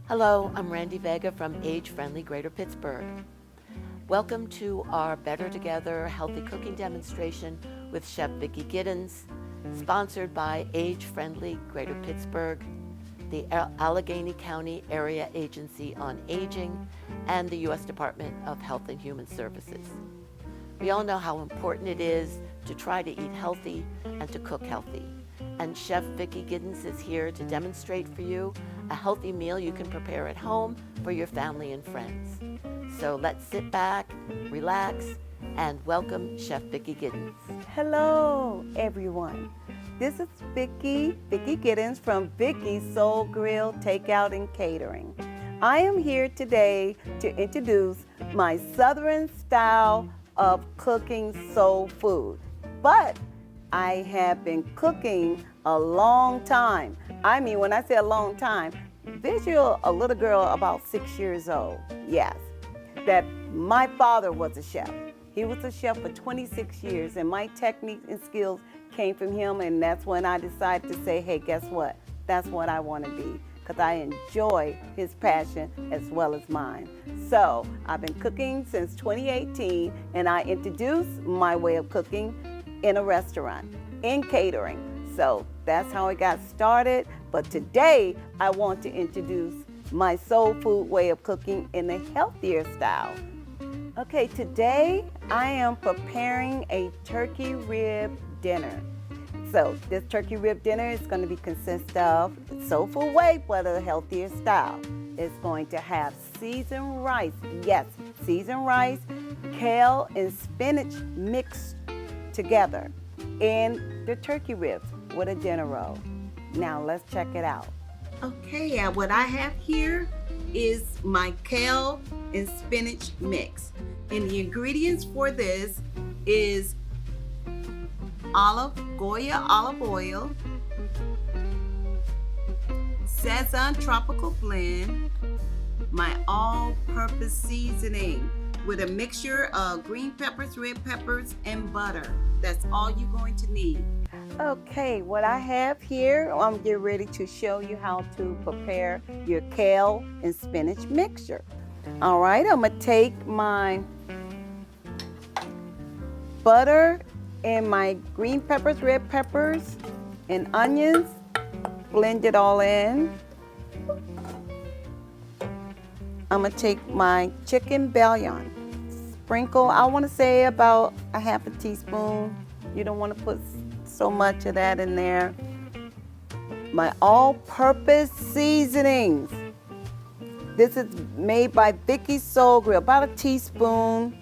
Hello, I'm Randy Vega from Age Friendly Greater Pittsburgh. Welcome to our Better Together Healthy Cooking demonstration with Chef Vickey Giddens, sponsored by Age Friendly Greater Pittsburgh, the Allegheny County Area Agency on Aging, and the U.S. Department of Health and Human Services. We all know how important it is to try to eat healthy and to cook healthy. And Chef Vickey Giddens is here to demonstrate for you a healthy meal you can prepare at home for your family and friends. So let's sit back, relax, and welcome Chef Vickey Giddens. Hello, everyone. This is Vickey Giddens from Vickey's Soul Grill Takeout and Catering. I am here today to introduce my Southern style of cooking soul food. But I have been cooking a long time. I mean, when I say a long time, visual a little girl about 6 years old. Yes, that my father was a chef. He was a chef for 26 years, and my techniques and skills came from him, and that's when I decided to say, hey, guess what? That's what I want to be, because I enjoy his passion as well as mine. So I've been cooking since 2018, and I introduced my way of cooking in a restaurant, in catering. So that's how it got started. But today I want to introduce my soul food way of cooking in a healthier style. Okay, today I am preparing a turkey rib dinner. So this turkey rib dinner is going to consist of soul food way, but a healthier style. It's going to have seasoned rice, yes, seasoned rice, kale and spinach mixed together in the turkey ribs with a dinner roll. Now let's check it out. Okay, what I have here is my kale and spinach mix. And the ingredients for this is Goya olive oil, Sazon tropical blend, my all-purpose seasoning with a mixture of green peppers, red peppers, and butter. That's all you're going to need. Okay, what I have here, I'm getting ready to show you how to prepare your kale and spinach mixture. All right, I'm gonna take my butter and my green peppers, red peppers, and onions, blend it all in. I'm gonna take my chicken bouillon, sprinkle, I wanna say about a half a teaspoon. You don't wanna put so much of that in there. My all-purpose seasonings. This is made by Vickey's Soul Grill, about a teaspoon.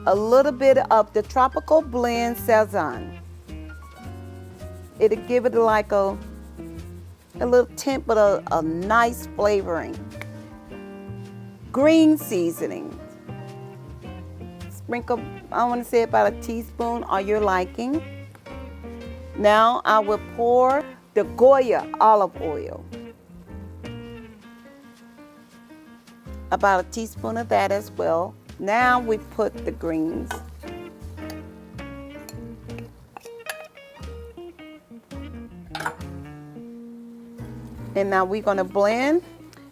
A little bit of the tropical blend Sazon. It'll give it like a little tint, but a nice flavoring. Green seasoning. Sprinkle, I want to say about a teaspoon or your liking. Now I will pour the Goya olive oil. About a teaspoon of that as well. Now we put the greens. And now we're gonna blend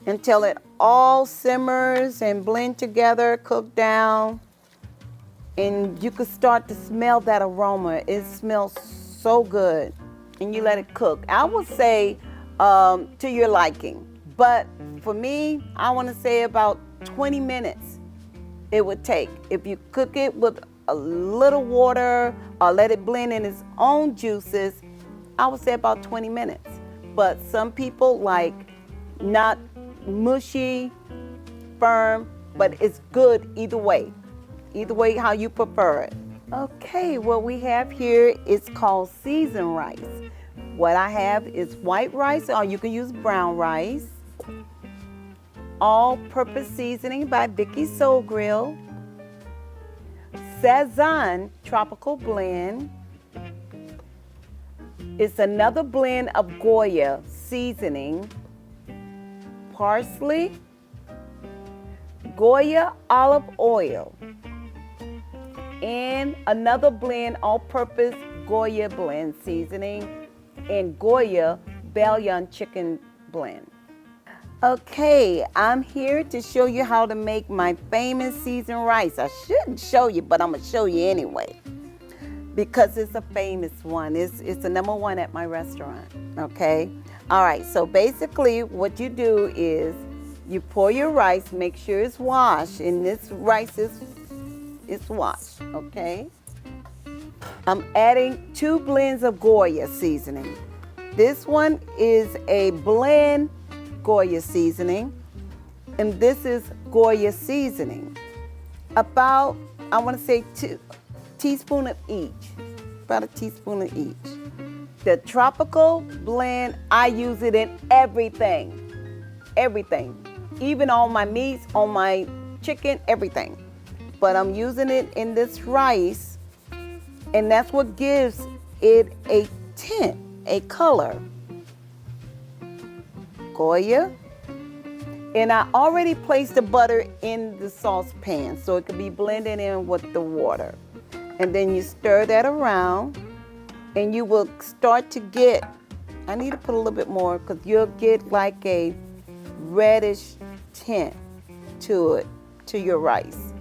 until it all simmers and blend together, cook down. And you can start to smell that aroma. It smells so good. And you let it cook. I would say to your liking. But for me, I want to say about 20 minutes it would take. If you cook it with a little water or let it blend in its own juices, I would say about 20 minutes. But some people like not mushy, firm, but it's good either way. Either way, how you prefer it. Okay, what we have here is called seasoned rice. What I have is white rice, or you can use brown rice. All-purpose seasoning by Vickey's Soul Grill. Sazon tropical blend. It's another blend of Goya seasoning. Parsley. Goya olive oil. And another blend, all-purpose Goya blend seasoning and Goya bouillon chicken blend. Okay, I'm here to show you how to make my famous seasoned rice. I shouldn't show you, but I'm gonna show you anyway because it's a famous one. It's the number one at my restaurant, okay? All right, so basically what you do is you pour your rice, make sure it's washed, and this rice is washed, okay? I'm adding 2 blends of Goya seasoning. This one is a blend Goya seasoning, and this is Goya seasoning. About, I want to say 2 teaspoons of each, about a teaspoon of each. The tropical blend, I use it in everything, even on my meats, on my chicken, everything. But I'm using it in this rice, and that's what gives it a tint, a color. Goya. And I already placed the butter in the saucepan so it could be blended in with the water. And then you stir that around and you will start to get, I need to put a little bit more because you'll get like a reddish tint to it, to your rice.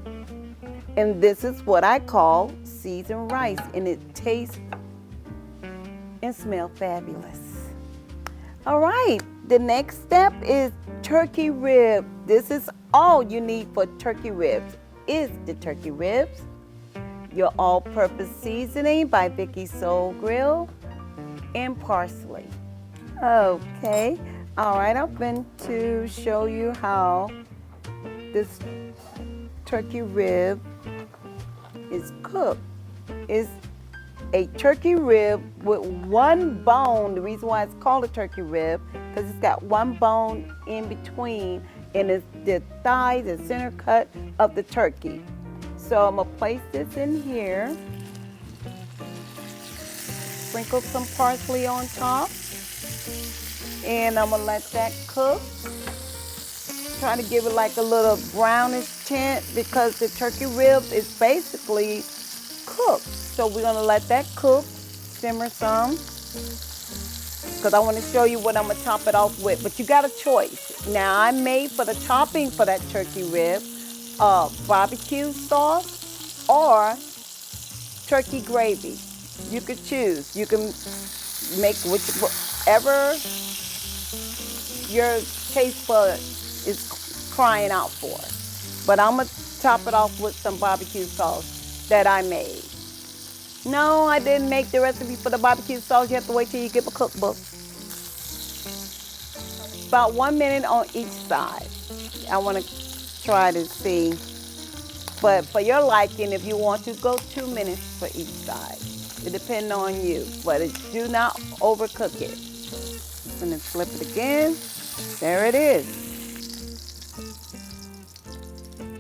And this is what I call seasoned rice, and it tastes and smells fabulous. All right, the next step is turkey rib. This is all you need for turkey ribs, is the turkey ribs, your all-purpose seasoning by Vickey Soul Grill, and parsley. Okay, all right, I'm going to show you how this turkey rib is cooked. It's a turkey rib with 1 bone. The reason why it's called a turkey rib, because it's got 1 bone in between, and it's the thigh, the center cut of the turkey. So I'm gonna place this in here, sprinkle some parsley on top, and I'm gonna let that cook. Try to give it like a little brownish tint because the turkey rib is basically cooked. So we're gonna let that cook, simmer some, because I want to show you what I'm gonna top it off with. But you got a choice. Now I made for the topping for that turkey rib, barbecue sauce or turkey gravy. You could choose. You can make whatever your taste bud is crying out for. But I'm gonna top it off with some barbecue sauce that I made. No, I didn't make the recipe for the barbecue sauce. You have to wait till you get a cookbook. About 1 minute on each side. I want to try to see. But for your liking, if you want to, go 2 minutes for each side. It depends on you, but do not overcook it. I'm going to flip it again. There it is.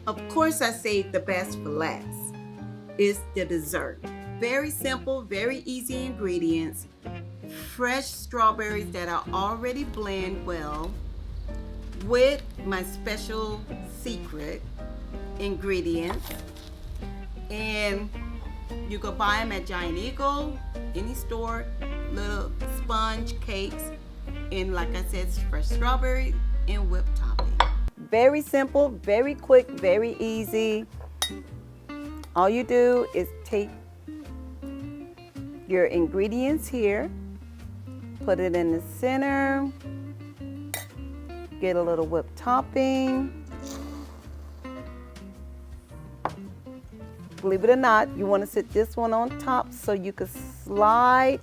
Of course, I saved the best for last. It's the dessert. Very simple, very easy ingredients. Fresh strawberries that are already blended well with my special secret ingredients. And you can buy them at Giant Eagle, any store, little sponge cakes. And like I said, fresh strawberries and whipped topping. Very simple, very quick, very easy. All you do is take your ingredients here, put it in the center, get a little whipped topping. Believe it or not, you want to sit this one on top so you can slide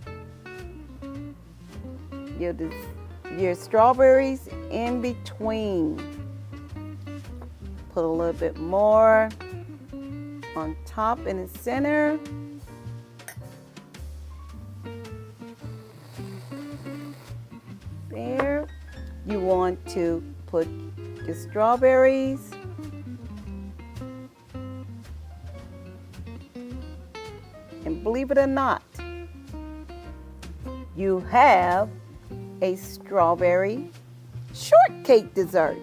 your strawberries in between. Put a little bit more on top in the center. There. You want to put your strawberries and believe it or not, you have a strawberry shortcake dessert.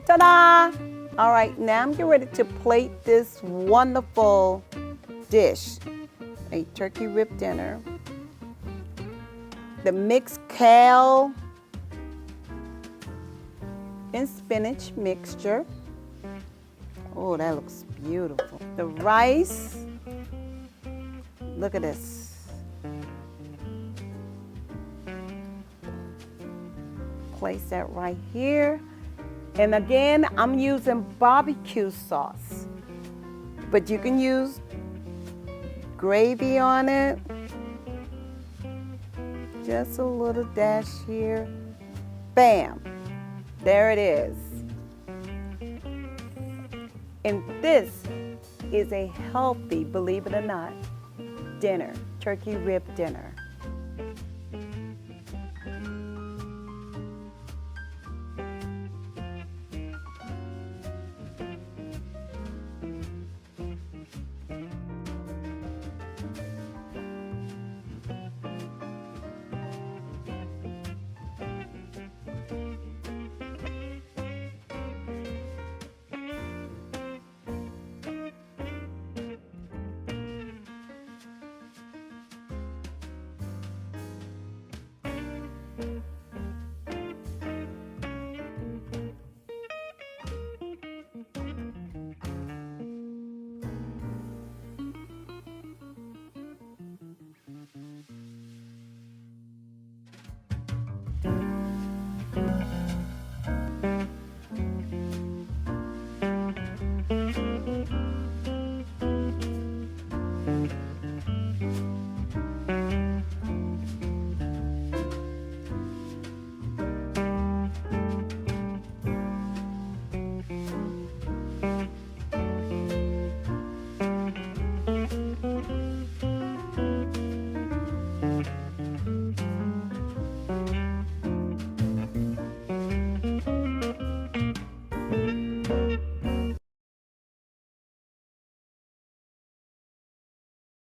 Ta-da! All right, now I'm getting ready to plate this wonderful dish, a turkey rib dinner. The mixed kale and spinach mixture. Oh, that looks beautiful. The rice, look at this. Place that right here. And again, I'm using barbecue sauce, but you can use gravy on it. Just a little dash here. Bam, there it is. And this is a healthy, believe it or not, dinner, turkey rib dinner.